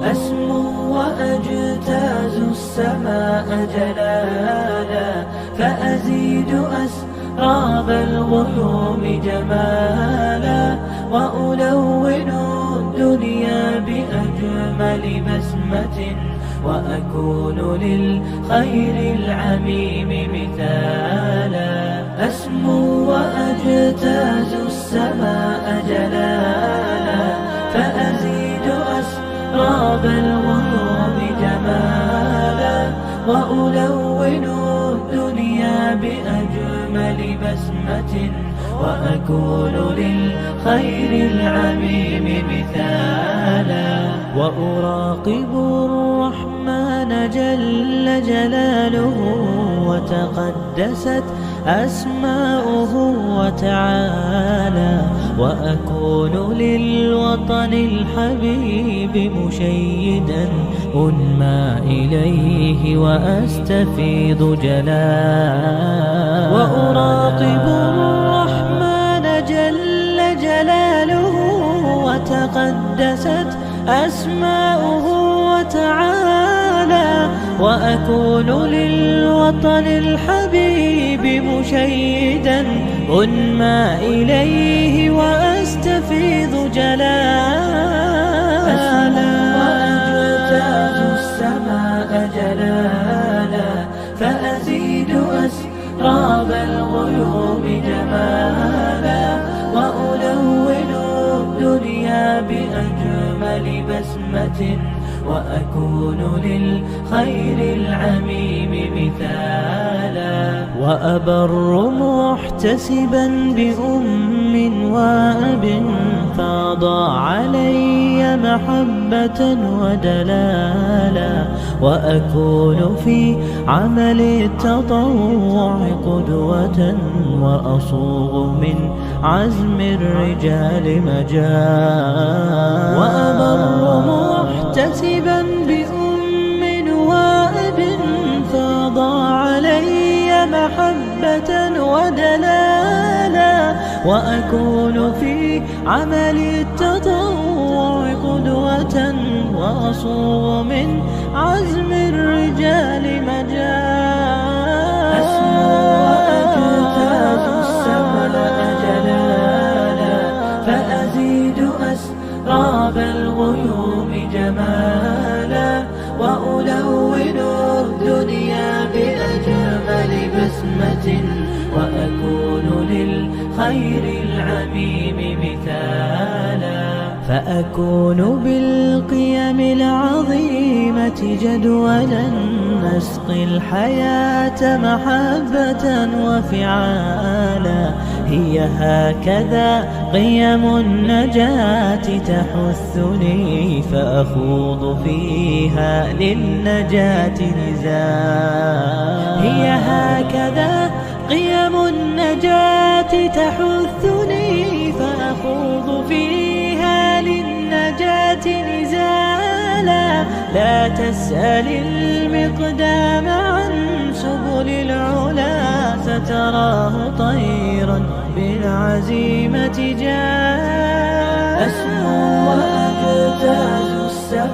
أسمو وأجتاز السماء جلالا، فأزيد أسراب الغيوم جمالا، وألون الدنيا بأجمل بسمة، وأكون للخير العميم مثالا. أسمو وأجتاز السماء جلالا، فأزيد أسراب الغيوم جمالا، وألون الدنيا بأجمل بسمة، وأكون للخير العميم مثالا. وأراقب الرحمن جل جلاله، وتقدست أسماؤه وتعالى، وأكون للوطن الحبيب مشيدا، أنمى إليه وأستفيض جلالا. وأراقب الرحمن جل جلاله، وتقدست أسماؤه وتعالى، وأكون للوطن الحبيب مشيدا، أنمى إليه وأستفيض جلالا. وأجتاز السماء جلالا، فأزيد أسراب الغيوم جمالا، وألون الدنيا بأجمل بسمة، وأكون للخير العميم مثالا. وأبر محتسبا بأم وأب، فاض علي محبة ودلالا، وأكون في عمل التطوع قدوة، وأصوغ من عزم الرجال مجالا. وأبر محتسبا بأم وأب، فاض علي محبة ودلالا، وأكون في عمل التطوع قدوة، وأصوغ من عزم الرجال مجالا. أسمو وأجتاز السماء جلالا، فأزيد أسراب الغيوم جمالا، وألون الدنيا بأجمل بسمة، وأكون للخير العميم مثالا. فأكون بالقيم العظيمة جدولا، نسقي الحياة محبة وفعالا. هي هكذا قيم النجاة تحثني، فأخوض فيها للنجاة نزالا. هي هكذا قيم النجاة تحثني، فأخوض فيها للنجاة نزالا. لا تسأل المقدام عن سبل العلا، ستراه طيرا بالعزيمة جاء. أسمو وأجتاز السماء